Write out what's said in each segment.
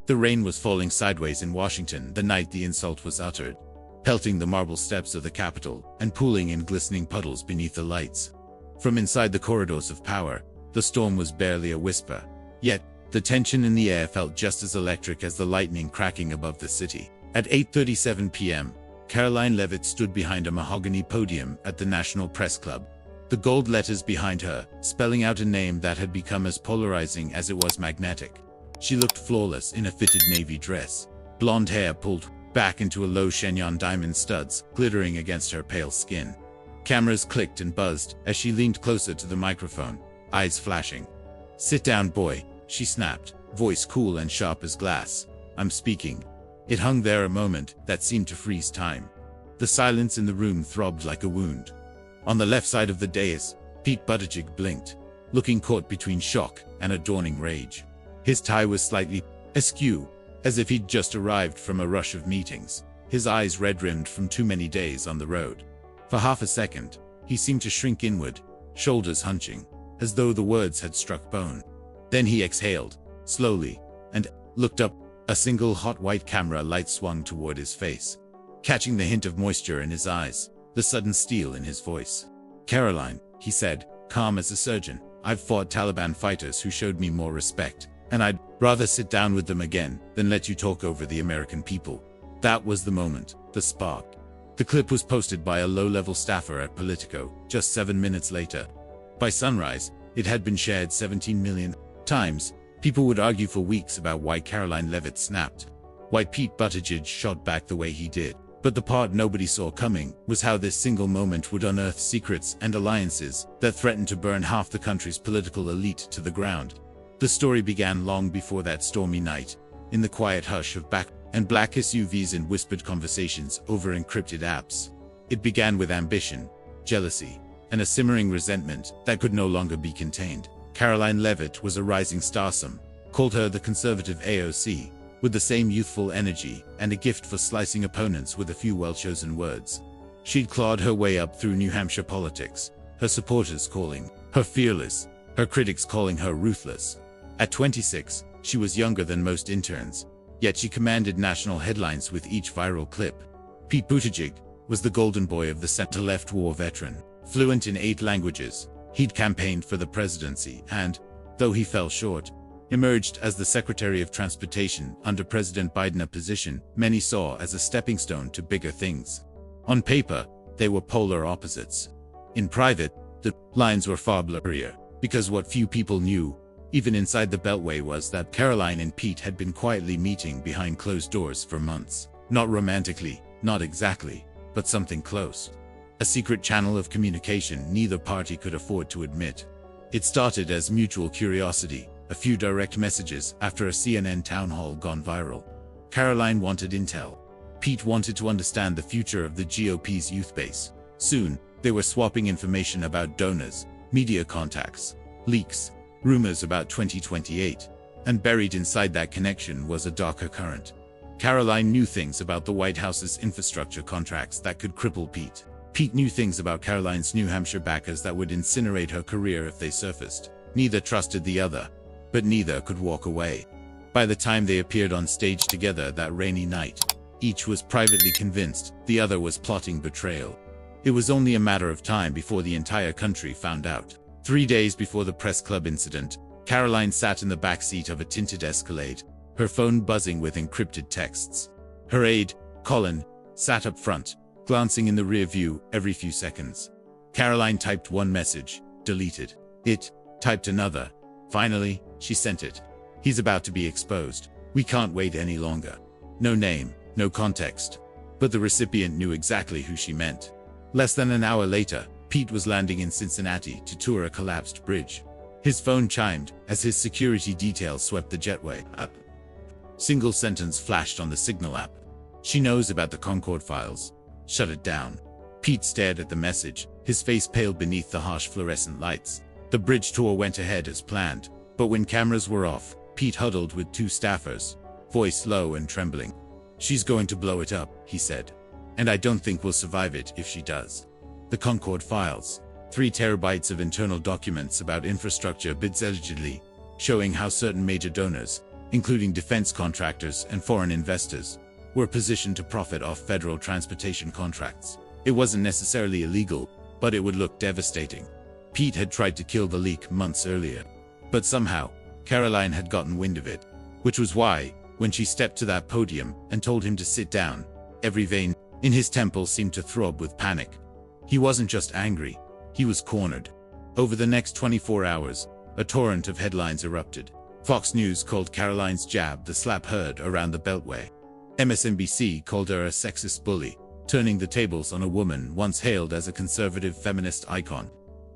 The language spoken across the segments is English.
The rain was falling sideways in Washington the night the insult was uttered, pelting the marble steps of the Capitol and pooling in glistening puddles beneath the lights. From inside the corridors of power, the storm was barely a whisper. Yet, the tension in the air felt just as electric as the lightning cracking above the city. At 8:37 p.m., Karoline Leavitt stood behind a mahogany podium at the National Press Club. The gold letters behind her, spelling out a name that had become as polarizing as it was magnetic. She looked flawless in a fitted navy dress, blonde hair pulled back into a low chignon, diamond studs glittering against her pale skin. Cameras clicked and buzzed as she leaned closer to the microphone, eyes flashing. "Sit down, boy," she snapped, voice cool and sharp as glass. "I'm speaking." It hung there a moment that seemed to freeze time. The silence in the room throbbed like a wound. On the left side of the dais, Pete Buttigieg blinked, looking caught between shock and a dawning rage. His tie was slightly askew, as if he'd just arrived from a rush of meetings, his eyes red-rimmed from too many days on the road. For half a second, he seemed to shrink inward, shoulders hunching, as though the words had struck bone. Then he exhaled, slowly, and looked up. A single hot white camera light swung toward his face, catching the hint of moisture in his eyes, the sudden steel in his voice. "Karoline," he said, calm as a surgeon, "I've fought Taliban fighters who showed me more respect, and I'd rather sit down with them again than let you talk over the American people." That was the moment, the spark. The clip was posted by a low-level staffer at Politico just 7 minutes later. By sunrise, it had been shared 17 million times. People would argue for weeks about why Karoline Leavitt snapped, why Pete Buttigieg shot back the way he did. But the part nobody saw coming was how this single moment would unearth secrets and alliances that threatened to burn half the country's political elite to the ground. The story began long before that stormy night, in the quiet hush of black SUVs and whispered conversations over encrypted apps. It began with ambition, jealousy, and a simmering resentment that could no longer be contained. Karoline Leavitt was a rising star. Some called her the conservative AOC, with the same youthful energy and a gift for slicing opponents with a few well-chosen words. She'd clawed her way up through New Hampshire politics, her supporters calling her fearless, her critics calling her ruthless. At 26, she was younger than most interns, yet she commanded national headlines with each viral clip. Pete Buttigieg was the golden boy of the center-left war veteran, fluent in 8 languages. He'd campaigned for the presidency and, though he fell short, emerged as the Secretary of Transportation under President Biden, a position many saw as a stepping stone to bigger things. On paper, they were polar opposites. In private, the lines were far blurrier, because what few people knew, even inside the Beltway, was that Karoline and Pete had been quietly meeting behind closed doors for months. Not romantically, not exactly, but something close. A secret channel of communication neither party could afford to admit. It started as mutual curiosity, a few direct messages after a CNN town hall gone viral. Karoline wanted intel. Pete wanted to understand the future of the GOP's youth base. Soon, they were swapping information about donors, media contacts, leaks, rumors about 2028. And buried inside that connection was a darker current. Karoline knew things about the White House's infrastructure contracts that could cripple Pete. Pete knew things about Karoline's New Hampshire backers that would incinerate her career if they surfaced. Neither trusted the other, but neither could walk away. By the time they appeared on stage together that rainy night, each was privately convinced the other was plotting betrayal. It was only a matter of time before the entire country found out. 3 days before the press club incident, Karoline sat in the back seat of a tinted Escalade, her phone buzzing with encrypted texts. Her aide, Colin, sat up front, glancing in the rear view every few seconds. Karoline typed one message, deleted it, typed another. Finally, she sent it. "He's about to be exposed. We can't wait any longer." No name, no context. But the recipient knew exactly who she meant. Less than an hour later, Pete was landing in Cincinnati to tour a collapsed bridge. His phone chimed as his security detail swept the jetway. Single sentence flashed on the Signal app. "She knows about the Concord files. Shut it down." Pete stared at the message, his face pale beneath the harsh fluorescent lights. The bridge tour went ahead as planned, but when cameras were off, Pete huddled with 2 staffers, voice low and trembling. "She's going to blow it up," he said. "And I don't think we'll survive it if she does." The Concord files, 3 terabytes of internal documents about infrastructure bids allegedly, showing how certain major donors including defense contractors and foreign investors, were positioned to profit off federal transportation contracts. It wasn't necessarily illegal, but it would look devastating. Pete had tried to kill the leak months earlier, but somehow, Karoline had gotten wind of it, which was why, when she stepped to that podium and told him to sit down, every vein in his temple seemed to throb with panic. He wasn't just angry, he was cornered. Over the next 24 hours, a torrent of headlines erupted. Fox News called Karoline's jab the slap heard around the Beltway. MSNBC called her a sexist bully, turning the tables on a woman once hailed as a conservative feminist icon.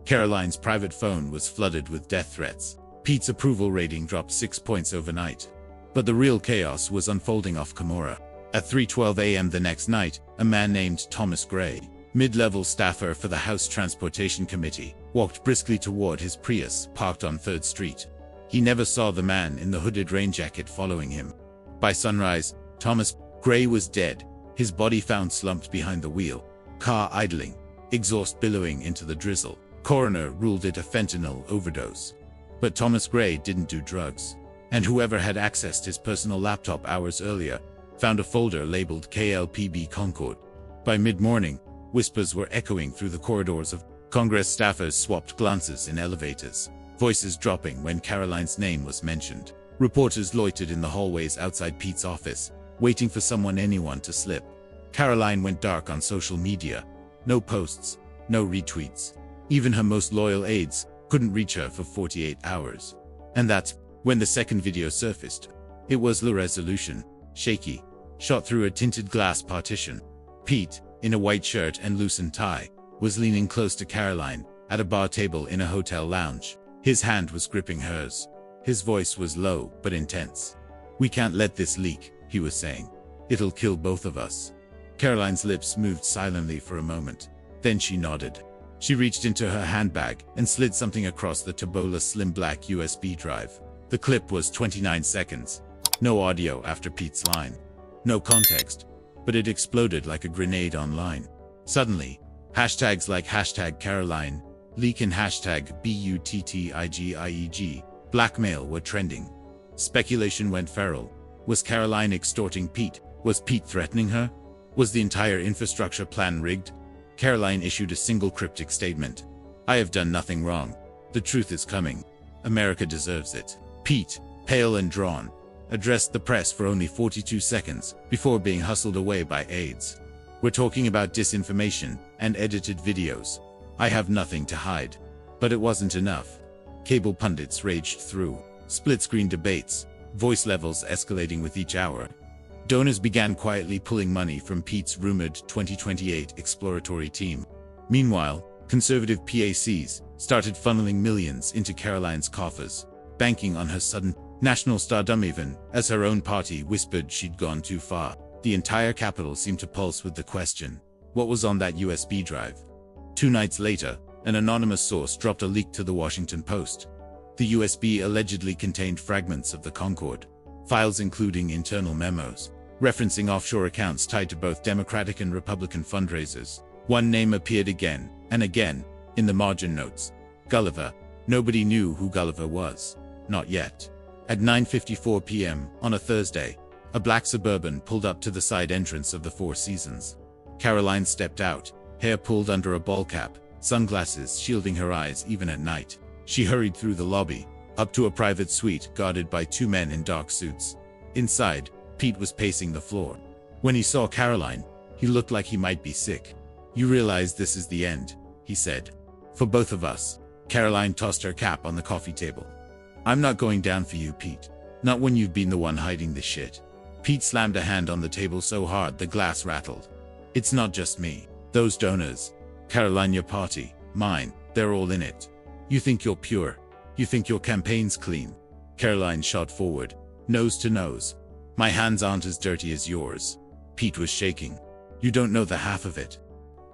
Karoline's private phone was flooded with death threats. Pete's approval rating dropped 6 points overnight. But the real chaos was unfolding off Camorra. At 3:12 a.m. the next night, a man named Thomas Gray, mid-level staffer for the House Transportation Committee, walked briskly toward his Prius parked on 3rd Street. He never saw the man in the hooded rain jacket following him. By sunrise, Thomas Gray was dead, his body found slumped behind the wheel, car idling, exhaust billowing into the drizzle. Coroner ruled it a fentanyl overdose. But Thomas Gray didn't do drugs, and whoever had accessed his personal laptop hours earlier found a folder labeled KLPB Concord. By mid-morning, whispers were echoing through the corridors of Congress. Staffers swapped glances in elevators, voices dropping when Karoline's name was mentioned. Reporters loitered in the hallways outside Pete's office, waiting for anyone to slip. Karoline went dark on social media. No posts, no retweets. Even her most loyal aides couldn't reach her for 48 hours. And that's when the second video surfaced. It was low resolution, shaky, shot through a tinted glass partition. Pete, in a white shirt and loosened tie, was leaning close to Karoline at a bar table in a hotel lounge. His hand was gripping hers. His voice was low but intense. "We can't let this leak," he was saying. "It'll kill both of us." Karoline's lips moved silently for a moment. Then she nodded. She reached into her handbag and slid something across the Taboola slim black USB drive. The clip was 29 seconds. No audio after Pete's line. No context. But it exploded like a grenade online. Suddenly, hashtags like #Karoline, leak and #BUTTIGIEG, blackmail were trending. Speculation went feral. Was Karoline extorting Pete? Was Pete threatening her? Was the entire infrastructure plan rigged? Karoline issued a single cryptic statement. "I have done nothing wrong. The truth is coming. America deserves it." Pete, pale and drawn, addressed the press for only 42 seconds before being hustled away by aides. "We're talking about disinformation and edited videos. I have nothing to hide." But it wasn't enough. Cable pundits raged through. Split-screen debates, voice levels escalating with each hour. Donors began quietly pulling money from Pete's rumored 2028 exploratory team. Meanwhile, conservative PACs started funneling millions into Karoline's coffers, banking on her sudden national stardom even as her own party whispered she'd gone too far. The entire Capitol seemed to pulse with the question, what was on that USB drive? 2 nights later, an anonymous source dropped a leak to the Washington Post. The USB allegedly contained fragments of the Concorde, files including internal memos, referencing offshore accounts tied to both Democratic and Republican fundraisers. One name appeared again and again in the margin notes: Gulliver. Nobody knew who Gulliver was. Not yet. At 9:54 p.m. on a Thursday, a black Suburban pulled up to the side entrance of the Four Seasons. Karoline stepped out, hair pulled under a ball cap, sunglasses shielding her eyes even at night. She hurried through the lobby, up to a private suite guarded by 2 men in dark suits. Inside, Pete was pacing the floor. When he saw Karoline, he looked like he might be sick. "You realize this is the end," he said. "For both of us." Karoline tossed her cap on the coffee table. "I'm not going down for you, Pete. Not when you've been the one hiding this shit." Pete slammed a hand on the table so hard the glass rattled. "It's not just me. Those donors. Karoline, your party, mine, they're all in it. You think you're pure. You think your campaign's clean." Karoline shot forward, nose to nose. "My hands aren't as dirty as yours." Pete was shaking. "You don't know the half of it."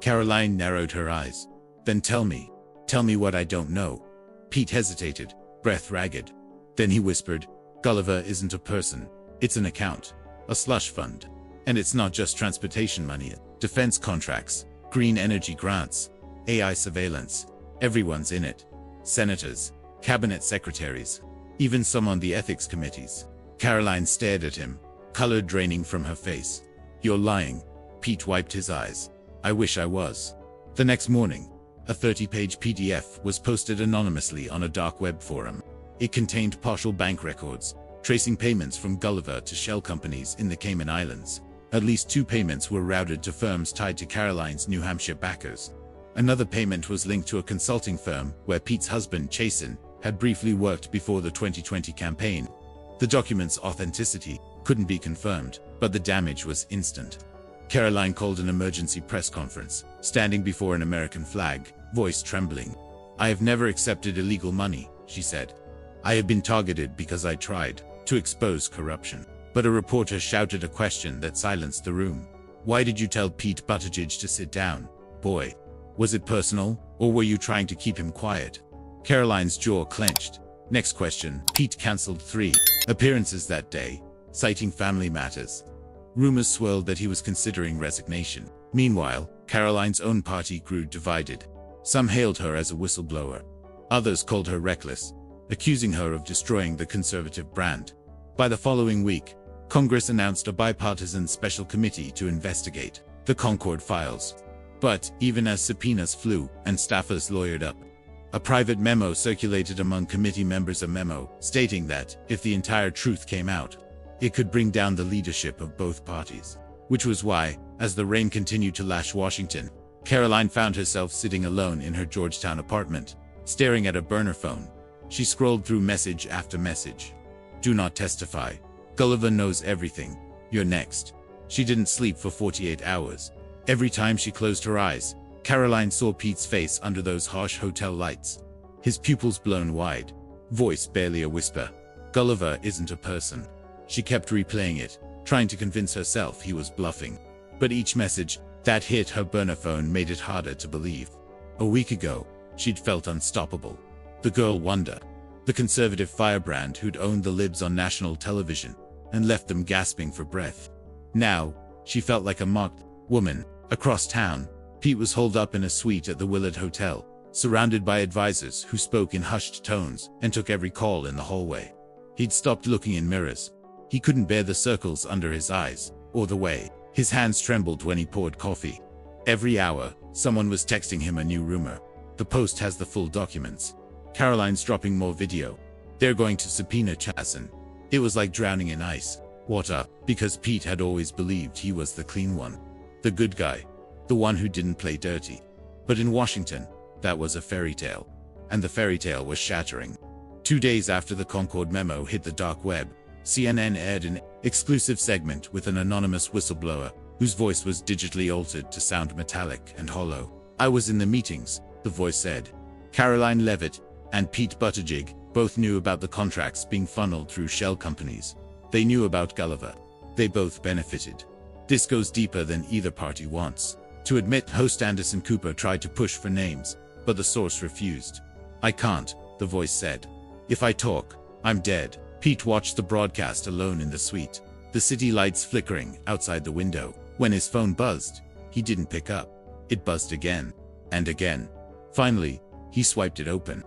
Karoline narrowed her eyes. "Then tell me. Tell me what I don't know." Pete hesitated, breath ragged. Then he whispered, "Gulliver isn't a person. It's an account. A slush fund. And it's not just transportation money. Defense contracts, green energy grants, AI surveillance. Everyone's in it. Senators, cabinet secretaries, even some on the ethics committees. Karoline stared at him, color draining from her face. "You're lying." Pete wiped his eyes. "I wish I was." The next morning, a 30-page PDF was posted anonymously on a dark web forum. It contained partial bank records, tracing payments from Gulliver to shell companies in the Cayman Islands. At least 2 payments were routed to firms tied to Karoline's New Hampshire backers. Another payment was linked to a consulting firm where Pete's husband, Chasen, had briefly worked before the 2020 campaign. The document's authenticity couldn't be confirmed, but the damage was instant. Karoline called an emergency press conference, standing before an American flag, voice trembling. "I have never accepted illegal money," she said. "I have been targeted because I tried to expose corruption." But a reporter shouted a question that silenced the room. "Why did you tell Pete Buttigieg to sit down, boy? Was it personal, or were you trying to keep him quiet?" Karoline's jaw clenched. Next question. Pete cancelled 3 appearances that day, citing family matters. Rumors swirled that he was considering resignation. Meanwhile, Karoline's own party grew divided. Some hailed her as a whistleblower. Others called her reckless, accusing her of destroying the conservative brand. By the following week, Congress announced a bipartisan special committee to investigate the Concord files. But even as subpoenas flew and staffers lawyered up, a private memo circulated among committee members, a memo stating that if the entire truth came out, it could bring down the leadership of both parties. Which was why, as the rain continued to lash Washington, Karoline found herself sitting alone in her Georgetown apartment, staring at a burner phone. She scrolled through message after message. "Do not testify. Gulliver knows everything. You're next." She didn't sleep for 48 hours. Every time she closed her eyes, Karoline saw Pete's face under those harsh hotel lights. His pupils blown wide, voice barely a whisper. "Gulliver isn't a person." She kept replaying it, trying to convince herself he was bluffing. But each message that hit her burner phone made it harder to believe. A week ago, she'd felt unstoppable. The girl wonder, the conservative firebrand who'd owned the libs on national television and left them gasping for breath. Now, she felt like a mocked woman. Across town, Pete was holed up in a suite at the Willard Hotel, surrounded by advisors who spoke in hushed tones and took every call in the hallway. He'd stopped looking in mirrors. He couldn't bear the circles under his eyes, or the way his hands trembled when he poured coffee. Every hour, someone was texting him a new rumor. "The Post has the full documents." Karoline's dropping more video. "They're going to subpoena Chasen." It was like drowning in ice. Water, because Pete had always believed he was the clean one. The good guy. The one who didn't play dirty. But in Washington, that was a fairy tale. And the fairy tale was shattering. 2 days after the Concord memo hit the dark web, CNN aired an exclusive segment with an anonymous whistleblower, whose voice was digitally altered to sound metallic and hollow. "I was in the meetings," the voice said. Karoline Leavitt and Pete Buttigieg both knew about the contracts being funneled through shell companies. They knew about Gulliver. They both benefited. This goes deeper than either party wants to admit. Host Anderson Cooper tried to push for names, but the source refused. "I can't," the voice said. "If I talk, I'm dead." Pete watched the broadcast alone in the suite, the city lights flickering outside the window. When his phone buzzed, he didn't pick up. It buzzed again and again. Finally, he swiped it open.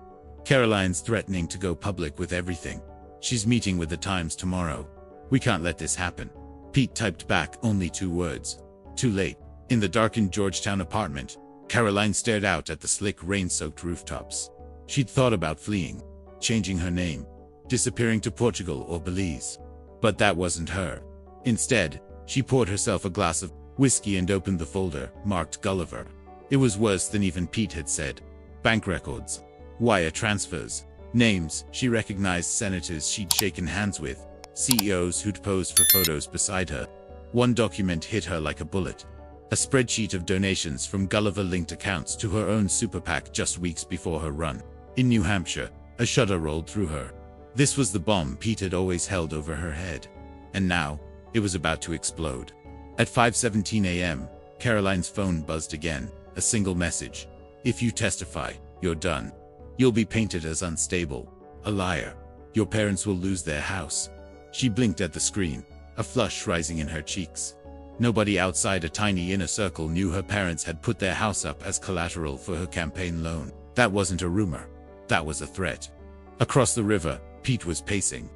"Karoline's threatening to go public with everything. She's meeting with the Times tomorrow. We can't let this happen." Pete typed back only 2 words. "Too late." In the darkened Georgetown apartment, Karoline stared out at the slick rain-soaked rooftops. She'd thought about fleeing, changing her name, disappearing to Portugal or Belize. But that wasn't her. Instead, she poured herself a glass of whiskey and opened the folder marked Gulliver. It was worse than even Pete had said. Bank records, wire transfers, names. She recognized senators she'd shaken hands with, CEOs who'd posed for photos beside her. One document hit her like a bullet. A spreadsheet of donations from Gulliver-linked accounts to her own super PAC just weeks before her run. In New Hampshire, a shudder rolled through her. This was the bomb Pete had always held over her head. And now, it was about to explode. At 5:17 a.m., Karoline's phone buzzed again, a single message. "If you testify, you're done. You'll be painted as unstable, a liar. Your parents will lose their house." She blinked at the screen, a flush rising in her cheeks. Nobody outside a tiny inner circle knew her parents had put their house up as collateral for her campaign loan. That wasn't a rumor. That was a threat. Across the river, Pete was pacing.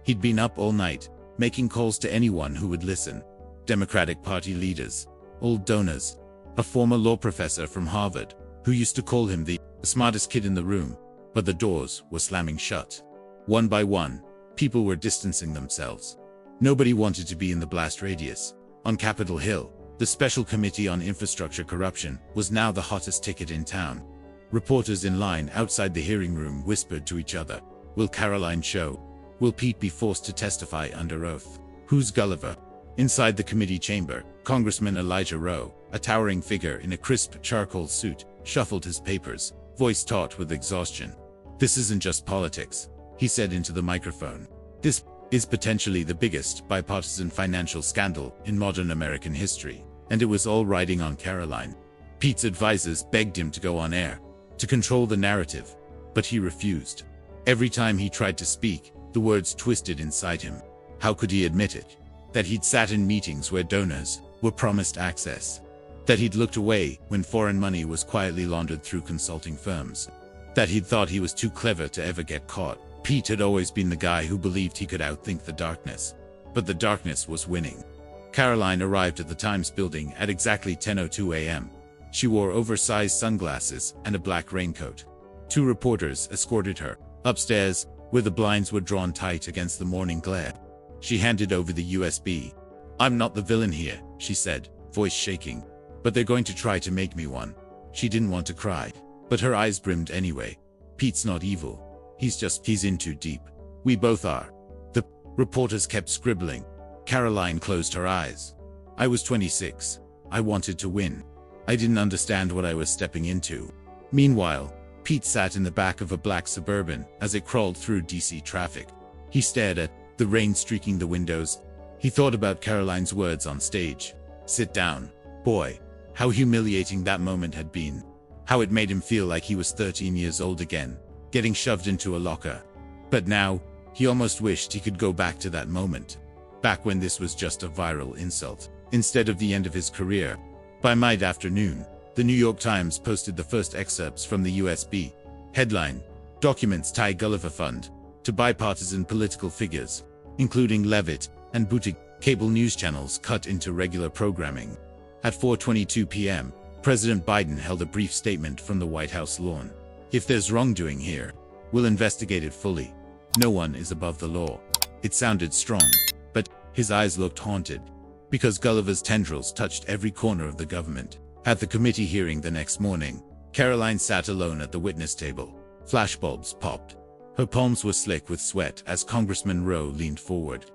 He'd been up all night, making calls to anyone who would listen. Democratic Party leaders, old donors, a former law professor from Harvard, who used to call him the smartest kid in the room, but the doors were slamming shut. One by one, people were distancing themselves. Nobody wanted to be in the blast radius. On Capitol Hill, the Special Committee on Infrastructure Corruption was now the hottest ticket in town. Reporters in line outside the hearing room whispered to each other, "Will Karoline show? Will Pete be forced to testify under oath? Who's Gulliver?" Inside the committee chamber, Congressman Elijah Rowe, a towering figure in a crisp charcoal suit, shuffled his papers, voice taut with exhaustion. "This isn't just politics," he said into the microphone. "This is potentially the biggest bipartisan financial scandal in modern American history, and it was all riding on Karoline." Pete's advisors begged him to go on air, to control the narrative, but he refused. Every time he tried to speak, the words twisted inside him. How could he admit it? That he'd sat in meetings where donors were promised access. That he'd looked away when foreign money was quietly laundered through consulting firms. That he'd thought he was too clever to ever get caught. Pete had always been the guy who believed he could outthink the darkness. But the darkness was winning. Karoline arrived at the Times building at exactly 10:02 a.m. She wore oversized sunglasses and a black raincoat. 2 reporters escorted her upstairs, where the blinds were drawn tight against the morning glare. She handed over the USB. "I'm not the villain here," she said, voice shaking. "But they're going to try to make me one." She didn't want to cry, but her eyes brimmed anyway. "Pete's not evil. He's in too deep. We both are." The reporters kept scribbling. Karoline closed her eyes. "I was 26. I wanted to win. I didn't understand what I was stepping into." Meanwhile, Pete sat in the back of a black Suburban as it crawled through DC traffic. He stared at the rain streaking the windows. He thought about Karoline's words on stage. "Sit down, boy." How humiliating that moment had been. How it made him feel like he was 13 years old again, getting shoved into a locker. But now, he almost wished he could go back to that moment. Back when this was just a viral insult, instead of the end of his career. By mid-afternoon, the New York Times posted the first excerpts from the USB. Headline: "Documents tie Gulliver Fund to bipartisan political figures, including Leavitt and Buttigieg." Cable news channels cut into regular programming. At 4:22 p.m., President Biden held a brief statement from the White House lawn. "If there's wrongdoing here, we'll investigate it fully. No one is above the law." It sounded strong, but his eyes looked haunted, because Gulliver's tendrils touched every corner of the government. At the committee hearing the next morning, Karoline sat alone at the witness table. Flashbulbs popped. Her palms were slick with sweat as Congressman Rowe leaned forward.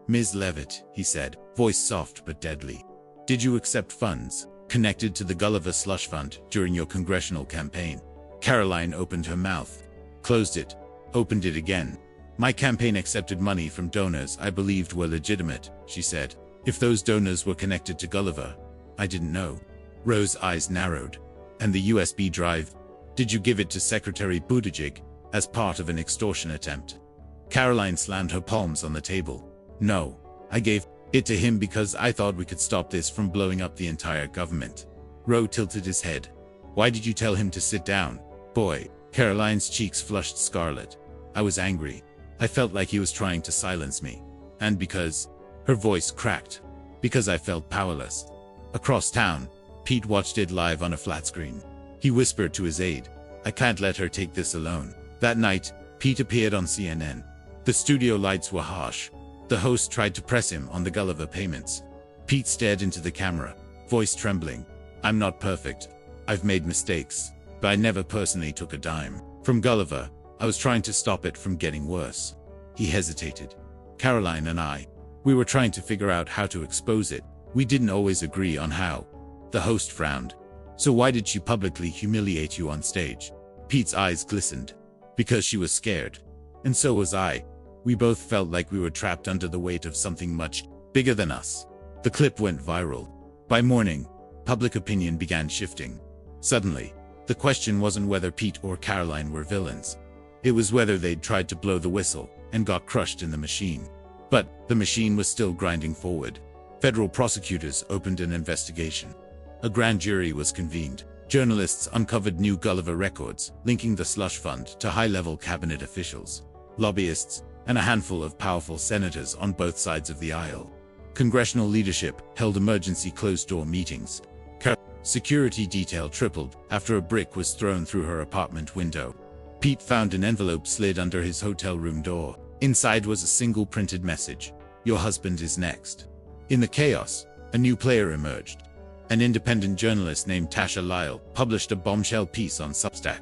"Ms. Leavitt," he said, voice soft but deadly. "Did you accept funds connected to the Gulliver Slush Fund during your congressional campaign?" Karoline opened her mouth, closed it, opened it again. "My campaign accepted money from donors I believed were legitimate," she said. "If those donors were connected to Gulliver, I didn't know." Rowe's eyes narrowed. "And the USB drive? Did you give it to Secretary Buttigieg as part of an extortion attempt?" Karoline slammed her palms on the table. "No, I gave it to him because I thought we could stop this from blowing up the entire government." Rowe tilted his head. "Why did you tell him to sit down, boy?" Karoline's cheeks flushed scarlet. "I was angry. I felt like he was trying to silence me. And because..." Her voice cracked. "Because I felt powerless." Across town, Pete watched it live on a flat screen. He whispered to his aide, "I can't let her take this alone." That night, Pete appeared on CNN. The studio lights were harsh. The host tried to press him on the Gulliver payments. Pete stared into the camera, voice trembling. "I'm not perfect. I've made mistakes. But I never personally took a dime from Gulliver. I was trying to stop it from getting worse." He hesitated. "Karoline and we were trying to figure out how to expose it. We didn't always agree on how." The host frowned. "So why did she publicly humiliate you on stage?" Pete's eyes glistened. "Because she was scared. And so was I. We both felt like we were trapped under the weight of something much bigger than us." The clip went viral. By morning, public opinion began shifting. Suddenly, the question wasn't whether Pete or Karoline were villains. It was whether they'd tried to blow the whistle and got crushed in the machine. But the machine was still grinding forward. Federal prosecutors opened an investigation. A grand jury was convened. Journalists uncovered new Gulliver records linking the slush fund to high-level cabinet officials. Lobbyists and a handful of powerful senators on both sides of the aisle. Congressional leadership held emergency closed-door meetings. Security detail tripled after a brick was thrown through her apartment window. Pete found an envelope slid under his hotel room door. Inside was a single printed message: "Your husband is next." In the chaos, a new player emerged. An independent journalist named Tasha Lyle published a bombshell piece on Substack.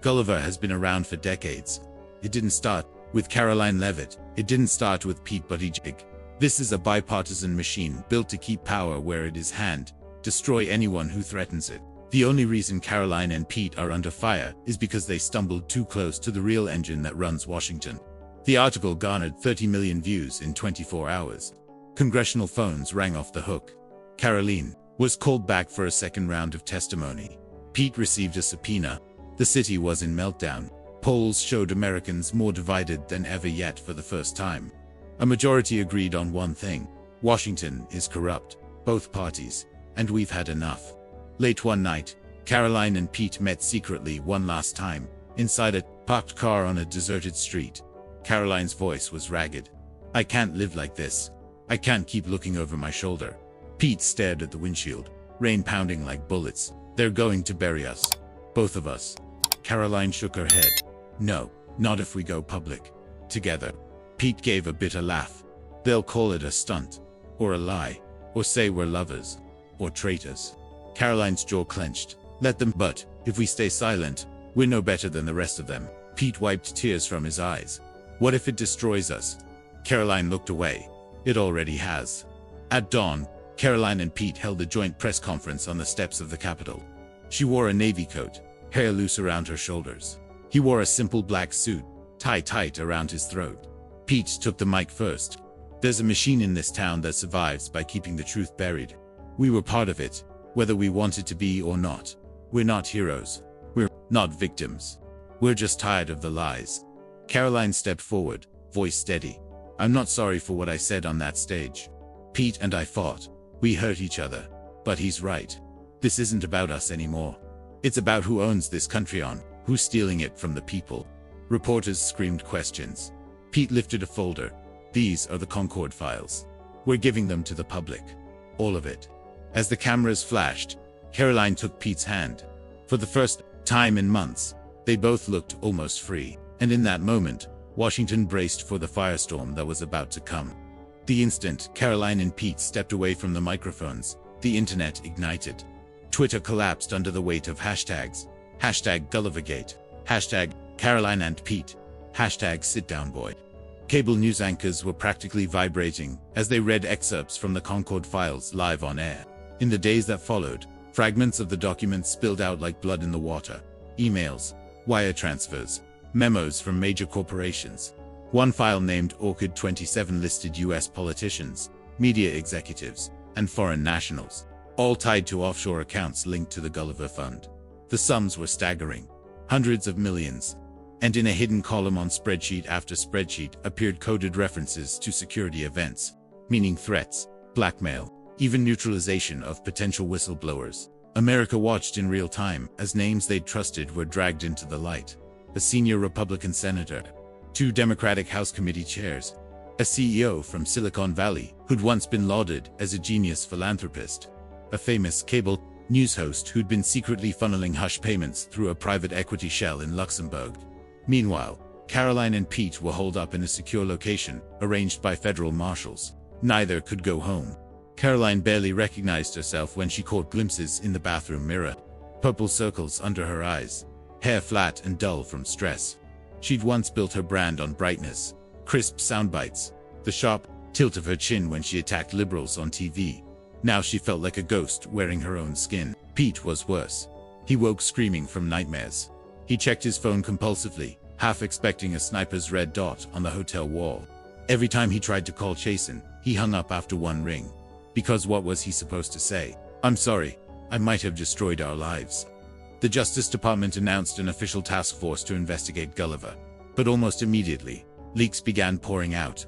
Gulliver has been around for decades. It didn't start with Karoline Leavitt. It didn't start with Pete Buttigieg. This is a bipartisan machine built to keep power where it is hand, destroy anyone who threatens it. The only reason Karoline and Pete are under fire is because they stumbled too close to the real engine that runs Washington. The article garnered 30 million views in 24 hours. Congressional phones rang off the hook. Karoline was called back for a second round of testimony. Pete received a subpoena. The city was in meltdown. Polls showed Americans more divided than ever yet for the first time. A majority agreed on one thing: Washington is corrupt, both parties, and we've had enough. Late one night, Karoline and Pete met secretly one last time, inside a parked car on a deserted street. Karoline's voice was ragged. "I can't live like this. I can't keep looking over my shoulder." Pete stared at the windshield, rain pounding like bullets. "They're going to bury us. Both of us." Karoline shook her head. "No, not if we go public together." Pete gave a bitter laugh. "They'll call it a stunt, or a lie, or say we're lovers, or traitors." Karoline's jaw clenched. "Let them, but if we stay silent, we're no better than the rest of them." Pete wiped tears from his eyes. "What if it destroys us?" Karoline looked away. "It already has." At dawn, Karoline and Pete held a joint press conference on the steps of the Capitol. She wore a navy coat, hair loose around her shoulders. He wore a simple black suit, tie tight around his throat. Pete took the mic first. "There's a machine in this town that survives by keeping the truth buried. We were part of it, whether we wanted to be or not. We're not heroes. We're not victims. We're just tired of the lies." Karoline stepped forward, voice steady. "I'm not sorry for what I said on that stage. Pete and I fought. We hurt each other. But he's right. This isn't about us anymore. It's about who owns this country who's stealing it from the people." Reporters screamed questions. Pete lifted a folder. "These are the Concord files. We're giving them to the public. All of it." As the cameras flashed, Karoline took Pete's hand. For the first time in months, they both looked almost free. And in that moment, Washington braced for the firestorm that was about to come. The instant Karoline and Pete stepped away from the microphones, the internet ignited. Twitter collapsed under the weight of hashtags. Hashtag Gullivergate. Hashtag Karoline and Pete. Hashtag SitDownBoy. Cable news anchors were practically vibrating as they read excerpts from the Concord files live on air. In the days that followed, fragments of the documents spilled out like blood in the water. Emails, wire transfers, memos from major corporations. One file named Orchid 27 listed US politicians, media executives, and foreign nationals, all tied to offshore accounts linked to the Gulliver Fund. The sums were staggering. Hundreds of millions. And in a hidden column on spreadsheet after spreadsheet appeared coded references to security events, meaning threats, blackmail, even neutralization of potential whistleblowers. America watched in real time as names they'd trusted were dragged into the light. A senior Republican senator, 2 Democratic House committee chairs, a CEO from Silicon Valley who'd once been lauded as a genius philanthropist, a famous cable news host who'd been secretly funneling hush payments through a private equity shell in Luxembourg. Meanwhile, Karoline and Pete were holed up in a secure location, arranged by federal marshals. Neither could go home. Karoline barely recognized herself when she caught glimpses in the bathroom mirror. Purple circles under her eyes, hair flat and dull from stress. She'd once built her brand on brightness, crisp soundbites, the sharp tilt of her chin when she attacked liberals on TV. Now she felt like a ghost wearing her own skin. Pete was worse. He woke screaming from nightmares. He checked his phone compulsively, half expecting a sniper's red dot on the hotel wall. Every time he tried to call Chasen, he hung up after one ring. Because what was he supposed to say? "I'm sorry, I might have destroyed our lives." The Justice Department announced an official task force to investigate Gulliver. But almost immediately, leaks began pouring out.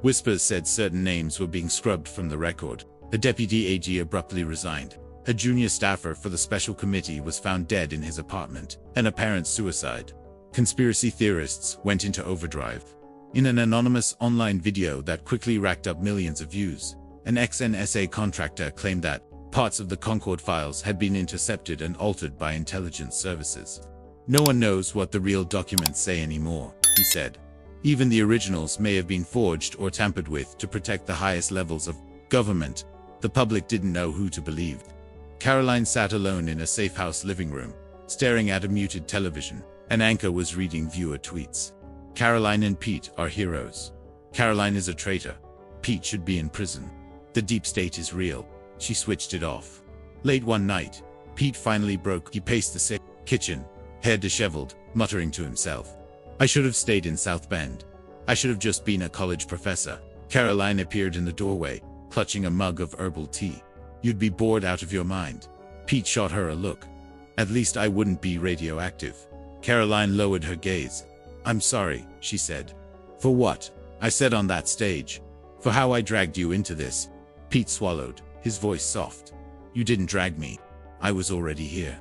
Whispers said certain names were being scrubbed from the record. A deputy AG abruptly resigned. A junior staffer for the special committee was found dead in his apartment, an apparent suicide. Conspiracy theorists went into overdrive. In an anonymous online video that quickly racked up millions of views, an ex-NSA contractor claimed that parts of the Concorde files had been intercepted and altered by intelligence services. "No one knows what the real documents say anymore," he said. "Even the originals may have been forged or tampered with to protect the highest levels of government. The public didn't know who to believe." Karoline sat alone in a safe house living room, staring at a muted television. An anchor was reading viewer tweets. "Karoline and Pete are heroes. Karoline is a traitor. Pete should be in prison. The deep state is real." She switched it off. Late one night, Pete finally broke. He paced the kitchen, hair disheveled, muttering to himself, "I should have stayed in South Bend. I should have just been a college professor." Karoline appeared in the doorway, clutching a mug of herbal tea. "You'd be bored out of your mind." Pete shot her a look. "At least I wouldn't be radioactive." Karoline lowered her gaze. "I'm sorry," she said. "For what?" "I said on that stage. For how I dragged you into this." Pete swallowed, his voice soft. "You didn't drag me. I was already here."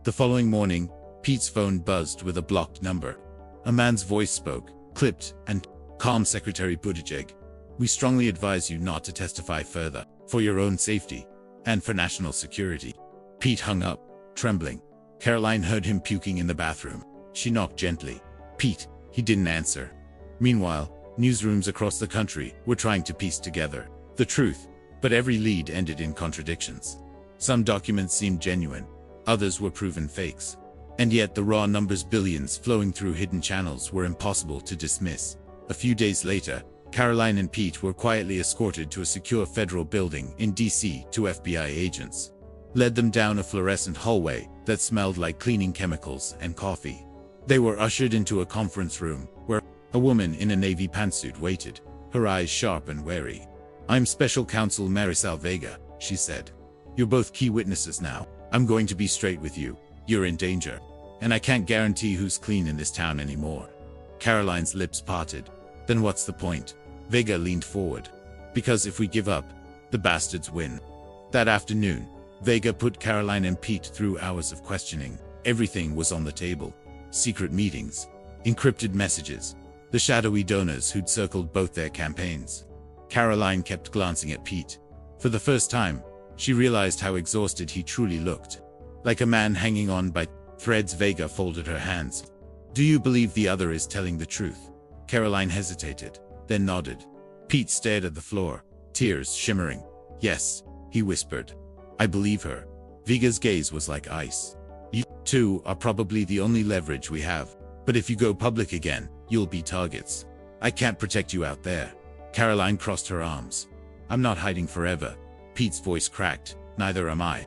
The following morning, Pete's phone buzzed with a blocked number. A man's voice spoke, clipped and calm. "Secretary Buttigieg, we strongly advise you not to testify further, for your own safety and for national security." Pete hung up, trembling. Karoline heard him puking in the bathroom. She knocked gently. "Pete," he didn't answer. Meanwhile, newsrooms across the country were trying to piece together the truth, but every lead ended in contradictions. Some documents seemed genuine, others were proven fakes. And yet the raw numbers, billions flowing through hidden channels, were impossible to dismiss. A few days later, Karoline and Pete were quietly escorted to a secure federal building in D.C. Two FBI agents led them down a fluorescent hallway that smelled like cleaning chemicals and coffee. They were ushered into a conference room where a woman in a navy pantsuit waited, her eyes sharp and wary. "I'm Special Counsel Marisol Vega," she said. "You're both key witnesses now. I'm going to be straight with you. You're in danger. And I can't guarantee who's clean in this town anymore." Karoline's lips parted. "Then what's the point?" Vega leaned forward. "Because if we give up, the bastards win." That afternoon, Vega put Karoline and Pete through hours of questioning. Everything was on the table. Secret meetings, encrypted messages, the shadowy donors who'd circled both their campaigns. Karoline kept glancing at Pete. For the first time, she realized how exhausted he truly looked. Like a man hanging on by threads. Vega folded her hands. "Do you believe the other is telling the truth?" Karoline hesitated, then nodded. Pete stared at the floor, tears shimmering. "Yes," he whispered. "I believe her." Vega's gaze was like ice. "You two are probably the only leverage we have. But if you go public again, you'll be targets. I can't protect you out there." Karoline crossed her arms. "I'm not hiding forever." Pete's voice cracked. "Neither am I."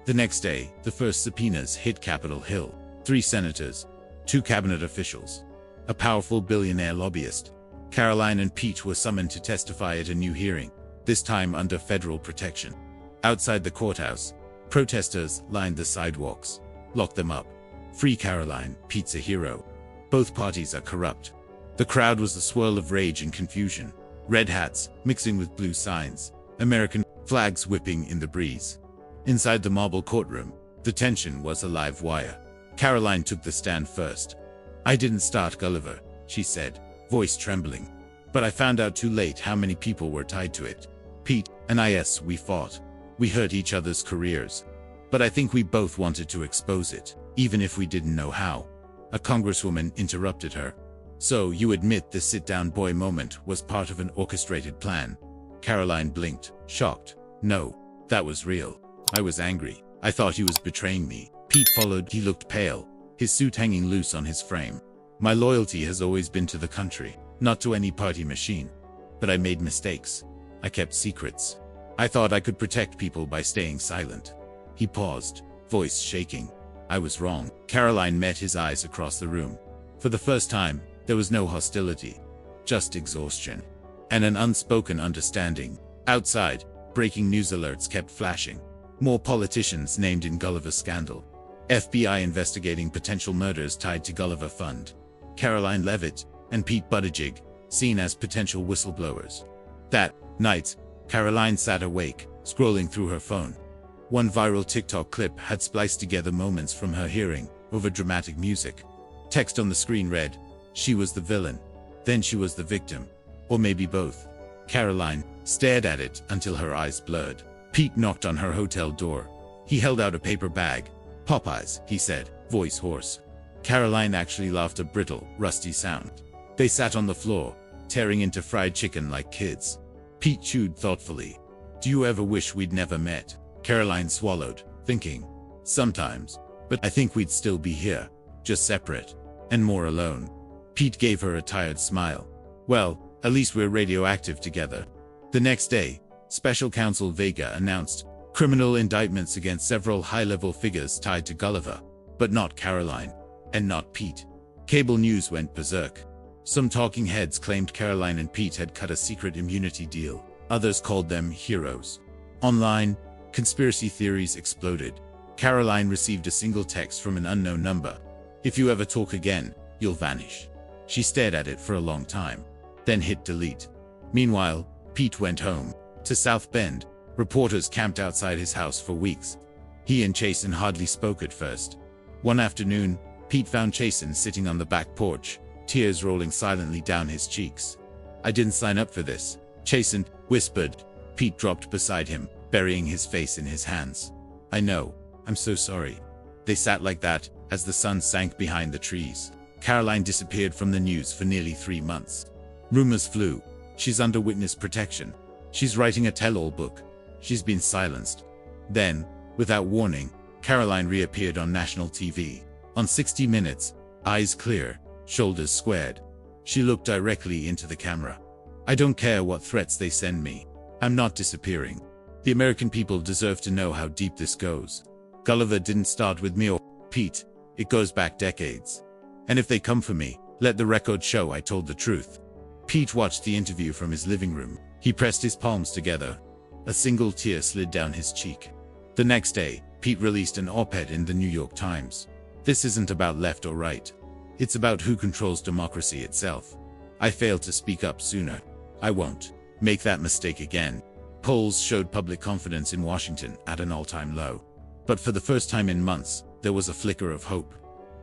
The next day, the first subpoenas hit Capitol Hill. 3 senators, 2 cabinet officials, a powerful billionaire lobbyist. Karoline and Pete were summoned to testify at a new hearing, this time under federal protection. Outside the courthouse, protesters lined the sidewalks. "Lock them up. Free Karoline, Pete's a hero. Both parties are corrupt." The crowd was a swirl of rage and confusion. Red hats mixing with blue signs, American flags whipping in the breeze. Inside the marble courtroom, the tension was a live wire. Karoline took the stand first. "I didn't start Gulliver," she said, voice trembling. "But I found out too late how many people were tied to it. Pete and we fought. We hurt each other's careers. But I think we both wanted to expose it, even if we didn't know how." A congresswoman interrupted her. "So you admit the sit-down boy moment was part of an orchestrated plan?" Karoline blinked, shocked. "No, that was real. I was angry. I thought he was betraying me." Pete followed. He looked pale, his suit hanging loose on his frame. "My loyalty has always been to the country, not to any party machine. But I made mistakes. I kept secrets. I thought I could protect people by staying silent." He paused, voice shaking. "I was wrong." Karoline met his eyes across the room. For the first time, there was no hostility, just exhaustion, and an unspoken understanding. Outside, breaking news alerts kept flashing. More politicians named in Gulliver scandal. FBI investigating potential murders tied to Gulliver Fund. Karoline Leavitt and Pete Buttigieg seen as potential whistleblowers. That night, Karoline sat awake, scrolling through her phone. One viral TikTok clip had spliced together moments from her hearing over dramatic music. Text on the screen read, "She was the villain. Then she was the victim. Or maybe both. Karoline stared at it until her eyes blurred. Pete knocked on her hotel door. He held out a paper bag. "Popeyes," he said, voice hoarse. Karoline actually laughed, a brittle, rusty sound. They sat on the floor, tearing into fried chicken like kids. Pete chewed thoughtfully. "Do you ever wish we'd never met?" Karoline swallowed, thinking. "Sometimes. But I think we'd still be here, just separate, and more alone." Pete gave her a tired smile. "Well, at least we're radioactive together." The next day, Special Counsel Vega announced criminal indictments against several high-level figures tied to Gulliver, but not Karoline, and not Pete. Cable news went berserk. Some talking heads claimed Karoline and Pete had cut a secret immunity deal. Others called them heroes. Online, conspiracy theories exploded. Karoline received a single text from an unknown number. "If you ever talk again, you'll vanish." She stared at it for a long time, then hit delete. Meanwhile, Pete went home. To South Bend, reporters camped outside his house for weeks. He and Chasen hardly spoke at first. One afternoon, Pete found Chasen sitting on the back porch, tears rolling silently down his cheeks. "I didn't sign up for this," Chasen whispered. Pete dropped beside him, burying his face in his hands. "I know. I'm so sorry." They sat like that as the sun sank behind the trees. Karoline disappeared from the news for nearly 3 months. Rumors flew. She's under witness protection. She's writing a tell-all book. She's been silenced. Then, without warning, Karoline reappeared on national TV. On 60 Minutes, eyes clear, shoulders squared. She looked directly into the camera. "I don't care what threats they send me. I'm not disappearing. The American people deserve to know how deep this goes. Gulliver didn't start with me or Pete. It goes back decades. And if they come for me, let the record show I told the truth." Pete watched the interview from his living room. He pressed his palms together. A single tear slid down his cheek. The next day, Pete released an op-ed in the New York Times. "This isn't about left or right. It's about who controls democracy itself. I failed to speak up sooner. I won't make that mistake again." Polls showed public confidence in Washington at an all-time low. But for the first time in months, there was a flicker of hope.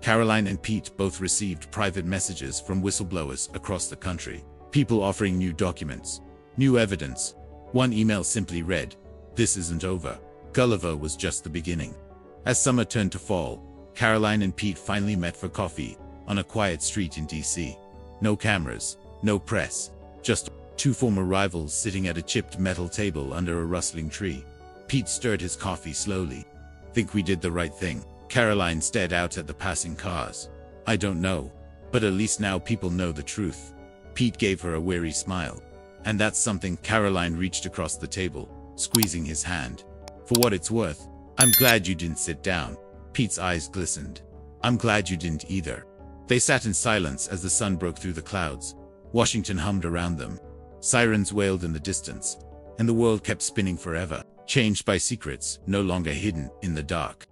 Karoline and Pete both received private messages from whistleblowers across the country. People offering new documents, new evidence. One email simply read, "This isn't over. Gulliver was just the beginning." As summer turned to fall, Karoline and Pete finally met for coffee on a quiet street in DC. No cameras, no press, just two former rivals sitting at a chipped metal table under a rustling tree. Pete stirred his coffee slowly. "Think we did the right thing?" Karoline stared out at the passing cars. "I don't know. But at least now people know the truth." Pete gave her a weary smile. "And that's something." Karoline reached across the table, squeezing his hand. "For what it's worth, I'm glad you didn't sit down." Pete's eyes glistened. "I'm glad you didn't either." They sat in silence as the sun broke through the clouds. Washington hummed around them. Sirens wailed in the distance. And the world kept spinning forever, changed by secrets no longer hidden in the dark.